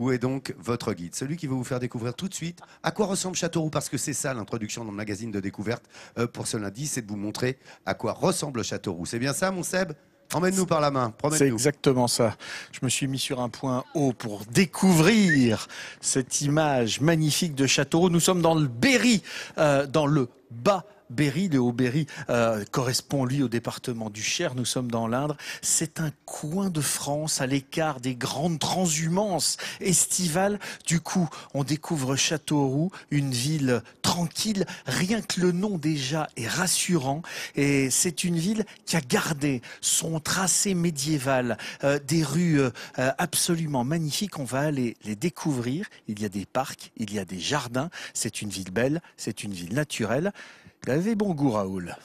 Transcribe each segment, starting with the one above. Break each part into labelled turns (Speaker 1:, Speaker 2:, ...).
Speaker 1: Où est donc votre guide? Celui qui va vous faire découvrir tout de suite à quoi ressemble Châteauroux, parce que c'est ça l'introduction dans le magazine de découverte pour ce lundi, c'est de vous montrer à quoi ressemble Châteauroux. C'est bien ça, mon Seb? Emmène-nous par la main,
Speaker 2: C'est
Speaker 1: promène-nous.
Speaker 2: exactement ça. Je me suis mis sur un point haut pour découvrir cette image magnifique de Châteauroux. Nous sommes dans le Berry, dans le bas Berry. Le Haut-Berry correspond, lui, au département du Cher. Nous sommes dans l'Indre. C'est un coin de France à l'écart des grandes transhumances estivales. Du coup, on découvre Châteauroux, une ville tranquille. Rien que le nom déjà est rassurant. Et c'est une ville qui a gardé son tracé médiéval, des rues absolument magnifiques. On va aller les découvrir. Il y a des parcs, il y a des jardins. C'est une ville belle, c'est une ville naturelle. Vous avez bon goût, Raoul.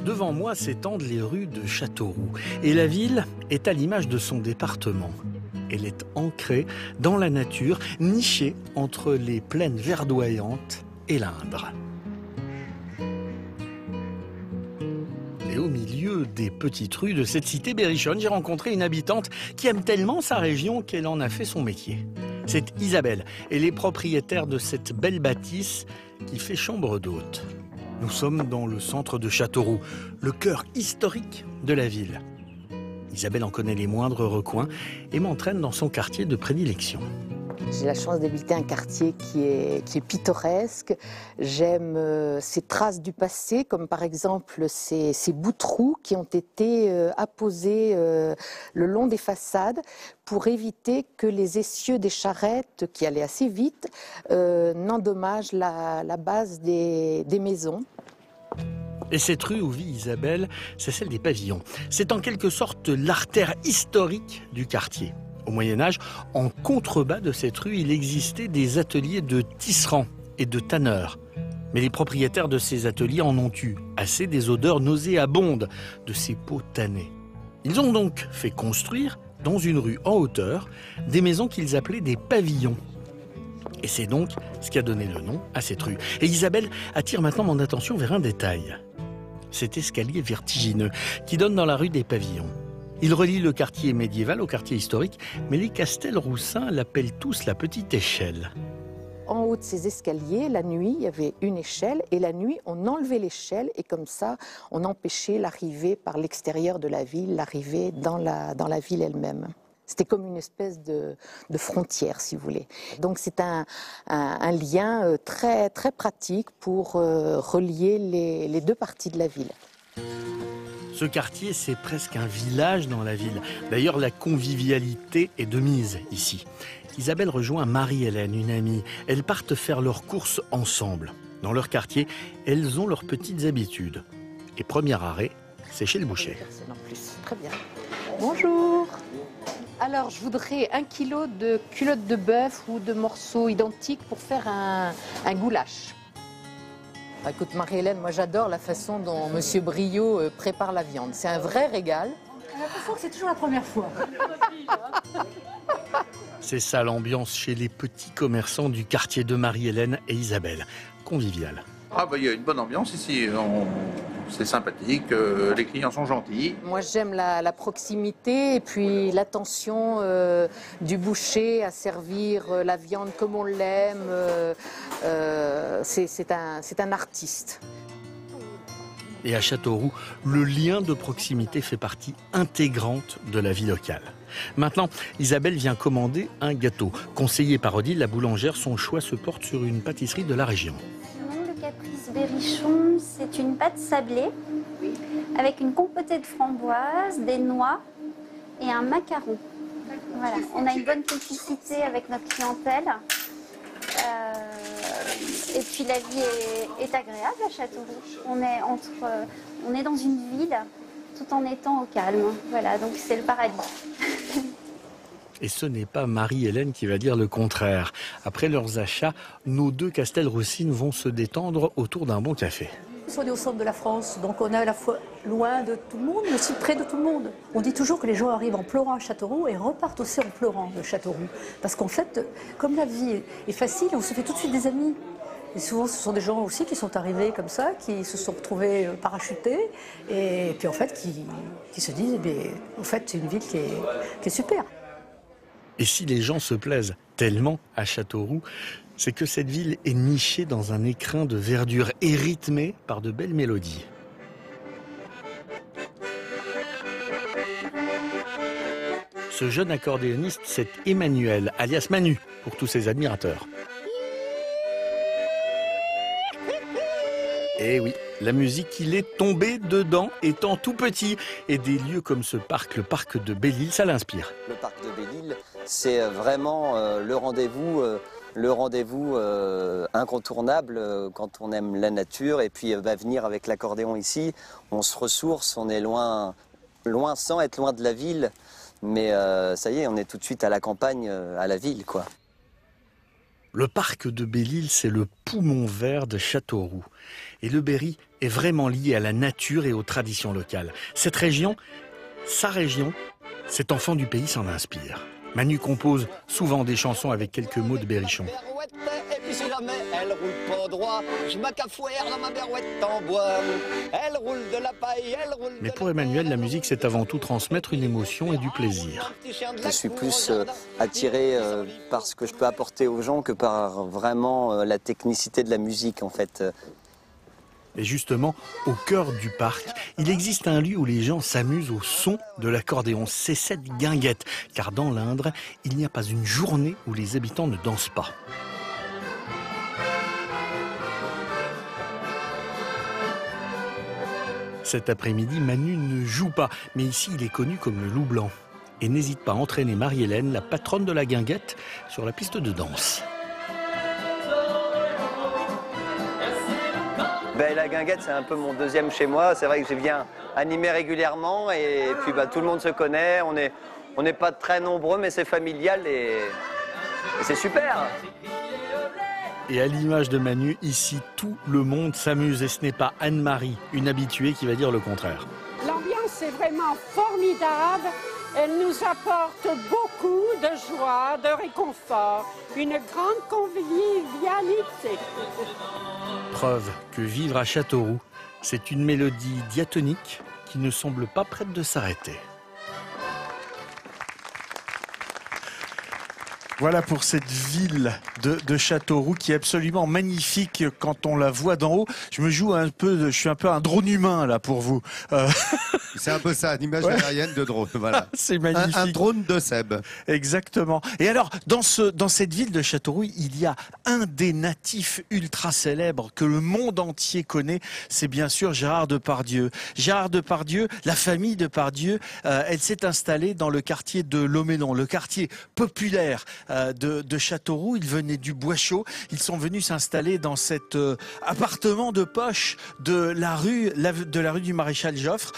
Speaker 2: Devant moi s'étendent les rues de Châteauroux. Et la ville est à l'image de son département. Elle est ancrée dans la nature, nichée entre les plaines verdoyantes et l'Indre. Et au milieu des petites rues de cette cité berrichonne, j'ai rencontré une habitante qui aime tellement sa région qu'elle en a fait son métier. C'est Isabelle. Elle est propriétaire de cette belle bâtisse qui fait chambre d'hôte. Nous sommes dans le centre de Châteauroux, le cœur historique de la ville. Isabelle en connaît les moindres recoins et m'entraîne dans son quartier de prédilection.
Speaker 3: J'ai la chance d'habiter un quartier qui est pittoresque. J'aime ces traces du passé, comme par exemple ces bouts de trous qui ont été apposés le long des façades pour éviter que les essieux des charrettes, qui allaient assez vite, n'endommagent la base des maisons.
Speaker 2: Et cette rue où vit Isabelle, c'est celle des Pavillons. C'est en quelque sorte l'artère historique du quartier. Au Moyen-Âge, en contrebas de cette rue, il existait des ateliers de tisserands et de tanneurs. Mais les propriétaires de ces ateliers en ont eu assez des odeurs nauséabondes de ces peaux tannées. Ils ont donc fait construire, dans une rue en hauteur, des maisons qu'ils appelaient des pavillons. Et c'est donc ce qui a donné le nom à cette rue. Et Isabelle attire maintenant mon attention vers un détail. Cet escalier vertigineux qui donne dans la rue des Pavillons. Il relie le quartier médiéval au quartier historique, mais les Castelroussins l'appellent tous la petite échelle.
Speaker 3: En haut de ces escaliers, la nuit, il y avait une échelle et la nuit, on enlevait l'échelle et comme ça, on empêchait l'arrivée par l'extérieur de la ville, l'arrivée dans la ville elle-même. C'était comme une espèce de frontière, si vous voulez. Donc c'est un lien très, très pratique pour relier les deux parties de la ville.
Speaker 2: Ce quartier, c'est presque un village dans la ville. D'ailleurs, la convivialité est de mise ici. Isabelle rejoint Marie-Hélène, une amie. Elles partent faire leurs courses ensemble. Dans leur quartier, elles ont leurs petites habitudes. Et premier arrêt, c'est chez le boucher.
Speaker 3: Très bien. Bonjour. Alors, je voudrais 1 kilo de culottes de bœuf ou de morceaux identiques pour faire un goulash. Ah, écoute, Marie-Hélène, moi j'adore la façon dont Monsieur Briot prépare la viande. C'est un vrai régal.
Speaker 4: J'ai l'impression que c'est toujours la première fois.
Speaker 2: C'est ça l'ambiance chez les petits commerçants du quartier de Marie-Hélène et Isabelle. Convivial.
Speaker 5: Ah bah il y a une bonne ambiance ici, c'est sympathique, les clients sont gentils.
Speaker 3: Moi j'aime la proximité et puis l'attention du boucher à servir la viande comme on l'aime. C'est un artiste.
Speaker 2: Et à Châteauroux, le lien de proximité fait partie intégrante de la vie locale. Maintenant, Isabelle vient commander un gâteau. Conseillé par Odile, la boulangère, son choix se porte sur une pâtisserie de la région.
Speaker 6: Le Caprice Berrichon, c'est une pâte sablée avec une compotée de framboises, des noix et un macaron. Voilà. On a une bonne complicité avec notre clientèle. Et puis la vie est agréable à Châteauroux. On est dans une ville tout en étant au calme. Voilà, donc c'est le paradis.
Speaker 2: Et ce n'est pas Marie-Hélène qui va dire le contraire. Après leurs achats, nos deux Castelroussines vont se détendre autour d'un bon café.
Speaker 4: On est au centre de la France, donc on est à la fois loin de tout le monde, mais aussi près de tout le monde. On dit toujours que les gens arrivent en pleurant à Châteauroux et repartent aussi en pleurant de Châteauroux. Parce qu'en fait, comme la vie est facile, on se fait tout de suite des amis. Et souvent, ce sont des gens aussi qui sont arrivés comme ça, qui se sont retrouvés parachutés, et puis en fait, qui se disent, eh bien, en fait, c'est une ville qui est super.
Speaker 2: Et si les gens se plaisent tellement à Châteauroux, c'est que cette ville est nichée dans un écrin de verdure et rythmée par de belles mélodies. Ce jeune accordéoniste, c'est Emmanuel, alias Manu, pour tous ses admirateurs. Et oui, la musique, il est tombé dedans étant tout petit. Et des lieux comme ce parc, le parc de Belle-Île, ça l'inspire.
Speaker 7: Le parc de Belle-Île, c'est vraiment le rendez-vous incontournable quand on aime la nature. Et puis venir avec l'accordéon ici, on se ressource, on est loin sans être loin de la ville. Mais ça y est, on est tout de suite à la campagne, à la ville, quoi.
Speaker 2: Le parc de Belle-Île, c'est le poumon vert de Châteauroux. Et le Berry est vraiment lié à la nature et aux traditions locales. Cette région, sa région, cet enfant du pays s'en inspire. Manu compose souvent des chansons avec quelques mots de Berrichon.
Speaker 7: Et puis si jamais elle roule pas droit, je m'accafouère dans ma berouette en bois. Elle roule de la paille, elle roule.
Speaker 2: Mais pour Emmanuel, la musique, c'est avant tout transmettre une émotion et du plaisir.
Speaker 7: Je suis plus attiré par ce que je peux apporter aux gens que par vraiment la technicité de la musique, en fait.
Speaker 2: Et justement, au cœur du parc, il existe un lieu où les gens s'amusent au son de l'accordéon. C'est cette guinguette, car dans l'Indre, il n'y a pas une journée où les habitants ne dansent pas. Cet après-midi, Manu ne joue pas, mais ici il est connu comme le loup blanc. Et n'hésite pas à entraîner Marie-Hélène, la patronne de la guinguette, sur la piste de danse.
Speaker 7: La guinguette, c'est un peu mon deuxième chez moi. C'est vrai que je viens animer régulièrement et puis tout le monde se connaît. On n'est pas très nombreux, mais c'est familial et c'est super.
Speaker 2: Et à l'image de Manu, ici, tout le monde s'amuse. Et ce n'est pas Anne-Marie, une habituée, qui va dire le contraire.
Speaker 8: L'ambiance est vraiment formidable. Elle nous apporte beaucoup de joie, de réconfort, une grande convivialité.
Speaker 2: Preuve que vivre à Châteauroux, c'est une mélodie diatonique qui ne semble pas prête de s'arrêter. Voilà pour cette ville de Châteauroux qui est absolument magnifique quand on la voit d'en haut. Je suis un peu un drone humain là pour vous.
Speaker 1: C'est un peu ça, une image aérienne de drone. Voilà.
Speaker 2: C'est magnifique.
Speaker 1: Un drone de Seb.
Speaker 2: Exactement. Et alors, dans cette ville de Châteauroux, il y a un des natifs ultra célèbres que le monde entier connaît. C'est bien sûr Gérard Depardieu. Gérard Depardieu, la famille Depardieu, elle s'est installée dans le quartier de Loménon, le quartier populaire de Châteauroux. Ils venaient du Bois-Chaud. Ils sont venus s'installer dans cet appartement de poche de la rue du Maréchal Joffre.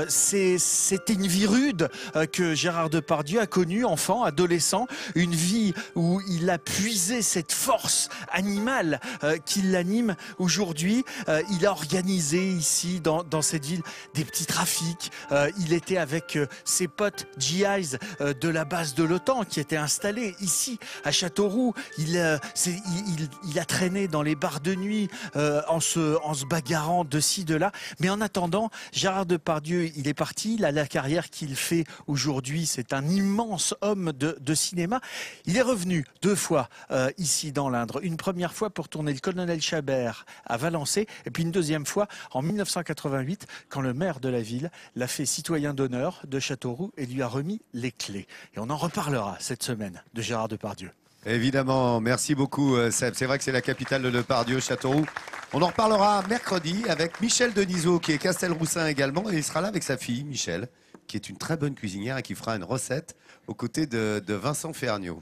Speaker 2: C'était une vie rude que Gérard Depardieu a connue, enfant, adolescent. Une vie où il a puisé cette force animale qui l'anime aujourd'hui. Il a organisé ici, dans cette ville, des petits trafics. Il était avec ses potes GIs de la base de l'OTAN qui étaient installés ici à Châteauroux. Il a traîné dans les bars de nuit en se bagarrant de ci, de là. Mais en attendant, Gérard Depardieu, il est parti. Il a la carrière qu'il fait aujourd'hui. C'est un immense homme de cinéma. Il est revenu 2 fois ici dans l'Indre. Une première fois pour tourner Le Colonel Chabert à Valençay. Et puis une deuxième fois en 1988 quand le maire de la ville l'a fait citoyen d'honneur de Châteauroux et lui a remis les clés. Et on en reparlera cette semaine de Gérard Depardieu.
Speaker 1: Évidemment, merci beaucoup Seb. C'est vrai que c'est la capitale de Depardieu, Châteauroux. On en reparlera mercredi avec Michel Denisot qui est Castelroussin également et il sera là avec sa fille Michel qui est une très bonne cuisinière et qui fera une recette aux côtés de Vincent Ferniaud.